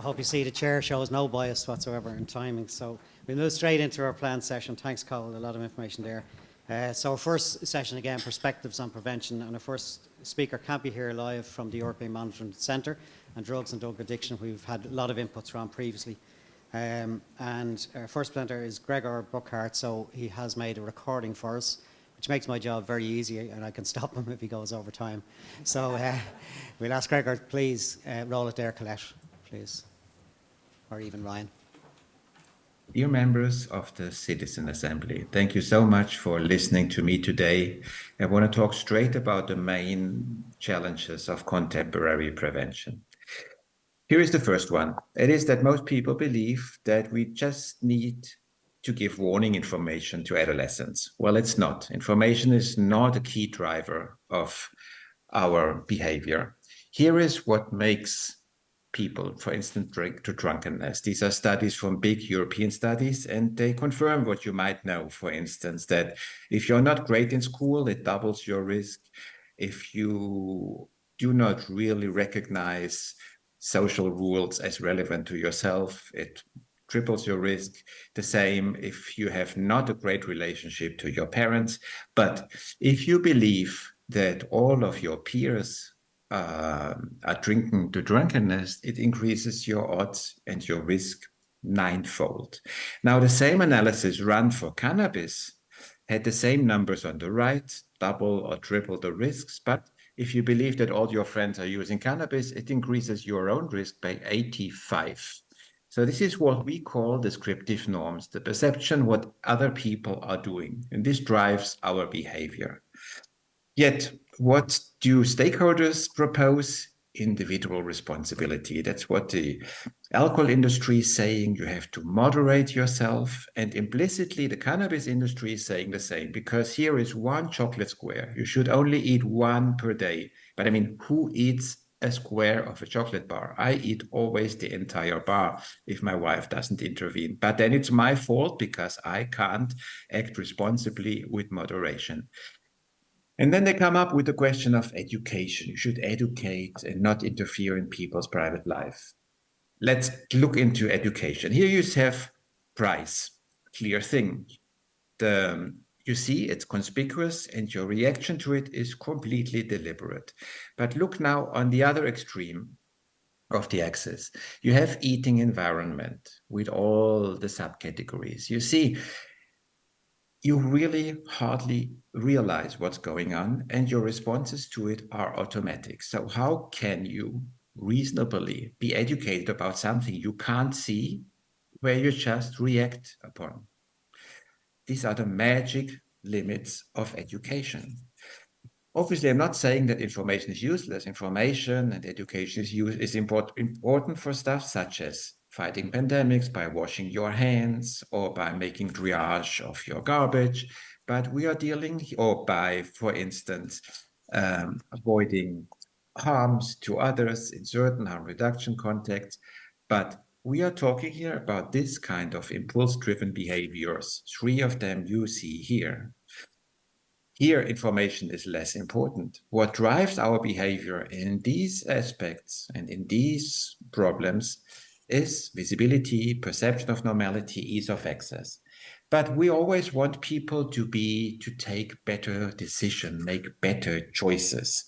I hope you see the chair shows no bias whatsoever in timing. So we'll move straight into our planned session. Thanks, Colin, a lot of information there. So our first session again, perspectives on prevention, and our first speaker can't be here live from the European Monitoring Centre and Drugs and Drug Addiction. We've had a lot of inputs from previously. And our first presenter is Gregor Burkhart, so he has made a recording for us, which makes my job very easy, and I can stop him if he goes over time. So we'll ask Gregor, please roll it there, Colette, please, or even Ryan. Dear members of the Citizen Assembly, thank you so much for listening to me today. I want to talk straight about the main challenges of contemporary prevention. Here is the first one. It is that most people believe that we just need to give warning information to adolescents. Well, it's not. Information is not a key driver of our behavior. Here is what makes people, for instance, drink to drunkenness. These are studies from big European studies, and they confirm what you might know. For instance, that if you're not great in school, it doubles your risk. If you do not really recognize social rules as relevant to yourself, it triples your risk. The same if you have not a great relationship to your parents. But if you believe that all of your peers are drinking to drunkenness, it increases your odds and your risk ninefold. Now, the same analysis run for cannabis had the same numbers on the right, double or triple the risks. But if you believe that all your friends are using cannabis, it increases your own risk by 85. So this is what we call descriptive norms, the perception what other people are doing. And this drives our behavior. Yet, what do stakeholders propose? Individual responsibility. That's what the alcohol industry is saying. You have to moderate yourself. And implicitly, the cannabis industry is saying the same, because here is one chocolate square. You should only eat one per day. But I mean, who eats a square of a chocolate bar? I eat always the entire bar if my wife doesn't intervene. But then it's my fault because I can't act responsibly with moderation. And then they come up with the question of education. You should educate and not interfere in people's private life. Let's look into education. Here you have price, clear thing. You see it's conspicuous and your reaction to it is completely deliberate. But look now on the other extreme of the axis. You have eating environment with all the subcategories. You see, you really hardly realize what's going on, and your responses to it are automatic. So how can you reasonably be educated about something you can't see, where you just react upon? These are the magic limits of education. Obviously, I'm not saying that information is useless. Information and education is important for stuff such as fighting pandemics by washing your hands or by making triage of your garbage. But we are dealing, or by, for instance, avoiding harms to others in certain harm reduction contexts. But we are talking here about this kind of impulse-driven behaviors. 3 of them you see here. Here, information is less important. What drives our behavior in these aspects and in these problems is visibility, perception of normality, ease of access. But we always want people to take better decisions, make better choices,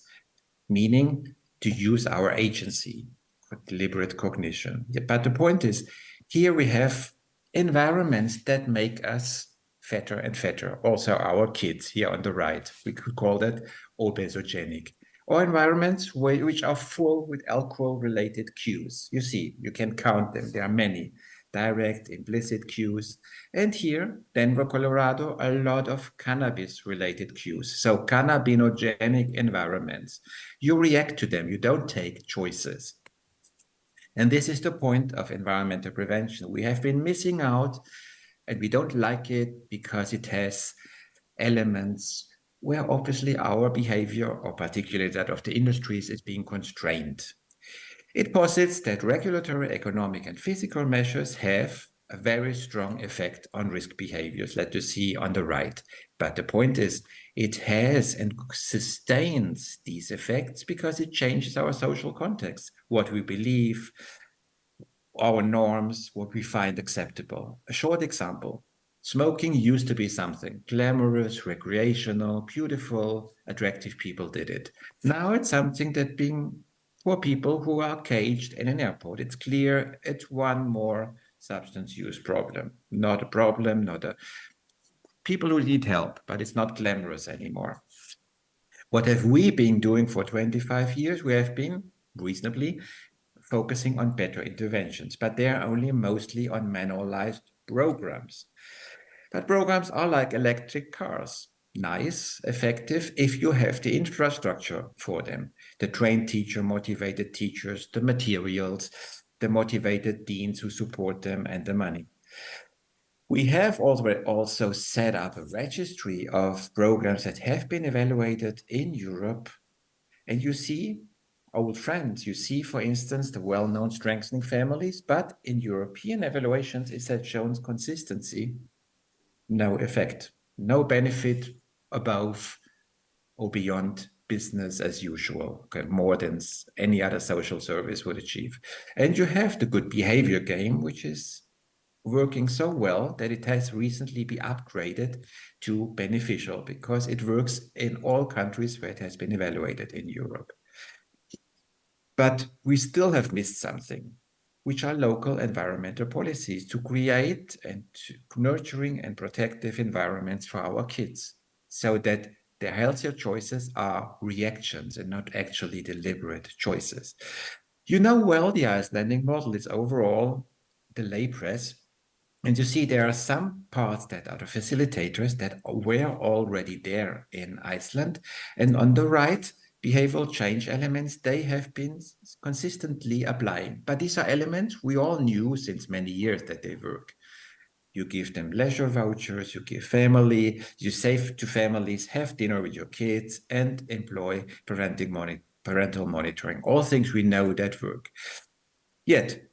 meaning to use our agency for deliberate cognition. But the point is, here we have environments that make us fatter and fatter. Also our kids here on the right, we could call that obesogenic. Or environments which are full with alcohol-related cues. You see, you can count them. There are many direct, implicit cues. And here, Denver, Colorado, a lot of cannabis-related cues. So cannabinogenic environments. You react to them. You don't take choices. And this is the point of environmental prevention. We have been missing out, and we don't like it because it has elements where obviously our behavior, or particularly that of the industries, is being constrained. It posits that regulatory, economic, and physical measures have a very strong effect on risk behaviors, let us see on the right. But the point is, it has and sustains these effects because it changes our social context, what we believe, our norms, what we find acceptable. A short example. Smoking used to be something glamorous, recreational, beautiful, attractive people did it. Now it's something that being for people who are caged in an airport. It's clear it's one more substance use problem. Not a problem, not a people who need help, but it's not glamorous anymore. What have we been doing for 25 years? We have been reasonably focusing on better interventions, but they are only mostly on manualized programs. But programs are like electric cars. Nice, effective, if you have the infrastructure for them. The trained teacher, motivated teachers, the materials, the motivated deans who support them, and the money. We have also set up a registry of programs that have been evaluated in Europe. And you see old friends. You see, for instance, the well-known strengthening families, but in European evaluations, it has shown consistency, no effect, no benefit above or beyond business as usual, okay, more than any other social service would achieve. And you have the good behavior game, which is working so well that it has recently been upgraded to beneficial because it works in all countries where it has been evaluated in Europe. But we still have missed something, which are local environmental policies to create and nurturing and protective environments for our kids so that their healthier choices are reactions and not actually deliberate choices. You know well the Icelandic model is overall the lay press. And you see there are some parts that are the facilitators that were already there in Iceland. And on the right, behavioral change elements, they have been consistently applying. But these are elements we all knew since many years that they work. You give them leisure vouchers, you give family, you say to families, have dinner with your kids and employ parental monitoring. All things we know that work. Yet,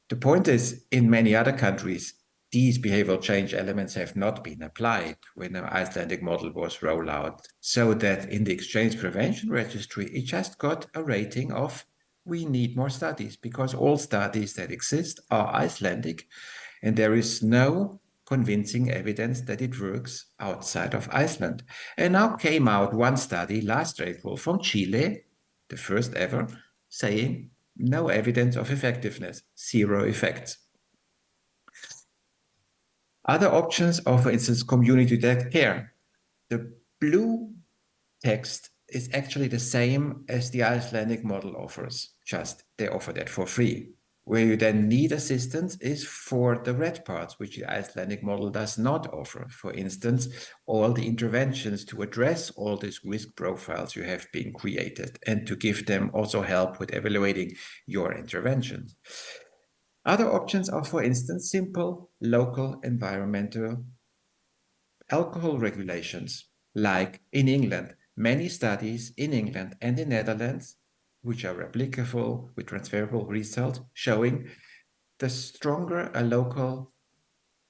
the point is, in many other countries, these behavioral change elements have not been applied when the Icelandic model was rolled out, so that in the exchange prevention registry, it just got a rating of we need more studies because all studies that exist are Icelandic and there is no convincing evidence that it works outside of Iceland. And now came out one study last April from Chile, the first ever, saying no evidence of effectiveness, zero effects. Other options are, for instance, community-led care. The blue text is actually the same as the Icelandic model offers, just they offer that for free. Where you then need assistance is for the red parts, which the Icelandic model does not offer. For instance, all the interventions to address all these risk profiles you have been created and to give them also help with evaluating your interventions. Other options are, for instance, simple local environmental alcohol regulations, like in England. Many studies in England and in Netherlands, which are replicable with transferable results, showing the stronger a local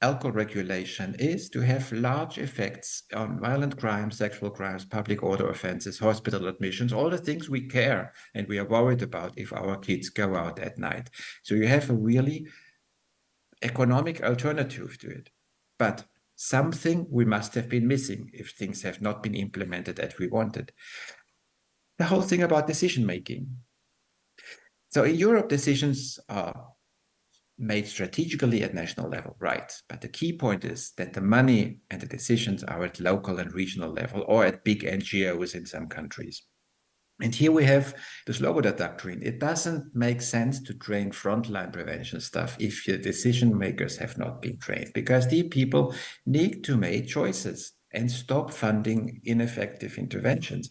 alcohol regulation is to have large effects on violent crimes, sexual crimes, public order offenses, hospital admissions, all the things we care and we are worried about if our kids go out at night. So you have a really economic alternative to it. But something we must have been missing if things have not been implemented as we wanted. The whole thing about decision making. So in Europe, decisions are made strategically at national level, right? But the key point is that the money and the decisions are at local and regional level or at big NGOs in some countries. And here we have the Sloboda doctrine. It doesn't make sense to train frontline prevention staff if your decision makers have not been trained, because these people need to make choices and stop funding ineffective interventions.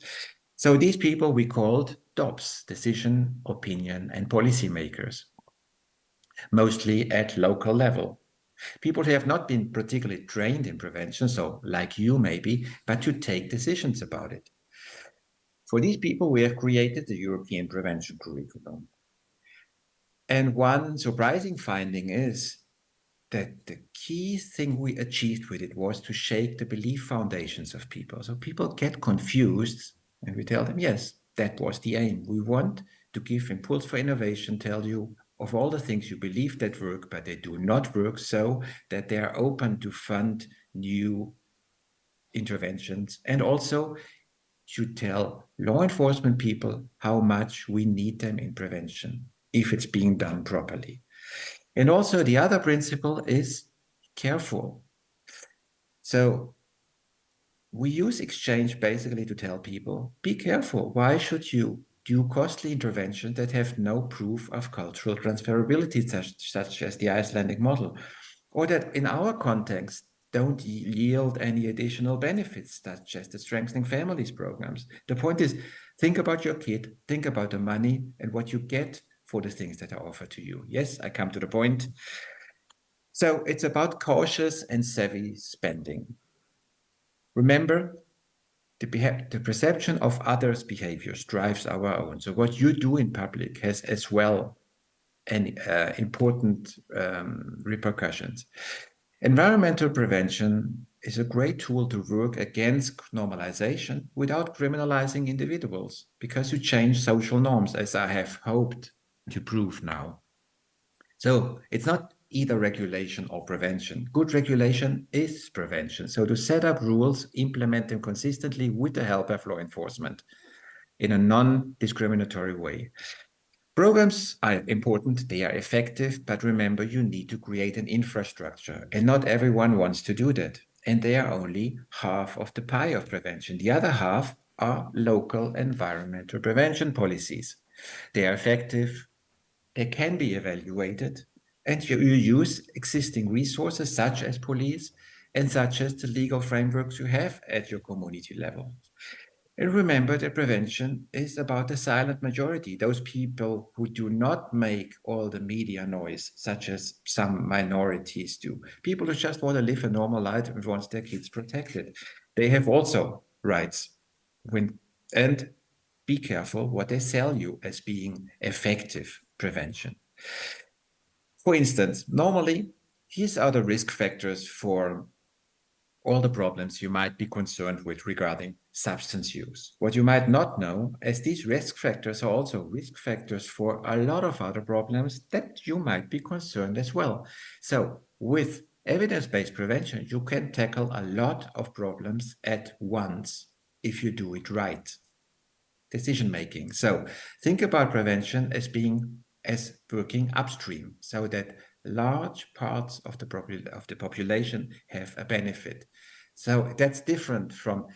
So these people we called DOPS, decision, opinion, and policy makers, mostly at local level. People who have not been particularly trained in prevention, so like you maybe, but to take decisions about it. For these people, we have created the European Prevention Curriculum. And one surprising finding is that the key thing we achieved with it was to shake the belief foundations of people. So people get confused and we tell them, yes, that was the aim. We want to give impulse for innovation, tell you of all the things you believe that work, but they do not work, so that they are open to fund new interventions. And also to tell law enforcement people how much we need them in prevention if it's being done properly. And also the other principle is careful. So we use exchange basically to tell people, be careful. Why should you do costly interventions that have no proof of cultural transferability, such as the Icelandic model, or that in our context don't yield any additional benefits, such as the Strengthening Families programs? The point is, think about your kid, think about the money and what you get for the things that are offered to you. Yes, I come to the point. So it's about cautious and savvy spending. Remember, the perception of others' behaviors drives our own. So what you do in public has as well an important repercussions. Environmental prevention is a great tool to work against normalization without criminalizing individuals, because you change social norms, as I have hoped to prove now. So it's not either regulation or prevention. Good regulation is prevention. So to set up rules, implement them consistently with the help of law enforcement in a non-discriminatory way. Programs are important, they are effective, but remember, you need to create an infrastructure, and not everyone wants to do that. And they are only half of the pie of prevention. The other half are local environmental prevention policies. They are effective, they can be evaluated, and you use existing resources such as police and such as the legal frameworks you have at your community level. And remember that prevention is about the silent majority, those people who do not make all the media noise, such as some minorities do. People who just want to live a normal life and want their kids protected. They have also rights. And be careful what they sell you as being effective prevention. For instance, normally, these are the risk factors for all the problems you might be concerned with regarding substance use. What you might not know, as these risk factors are also risk factors for a lot of other problems that you might be concerned as well. So with evidence-based prevention, you can tackle a lot of problems at once if you do it right. Decision-making. So think about prevention as working upstream, so that large parts of the population have a benefit. So that's different from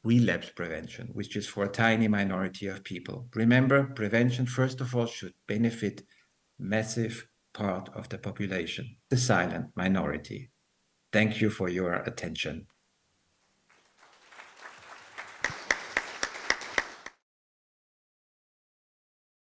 relapse prevention, which is for a tiny minority of people. Remember, prevention, first of all, should benefit massive part of the population, the silent minority. Thank you for your attention.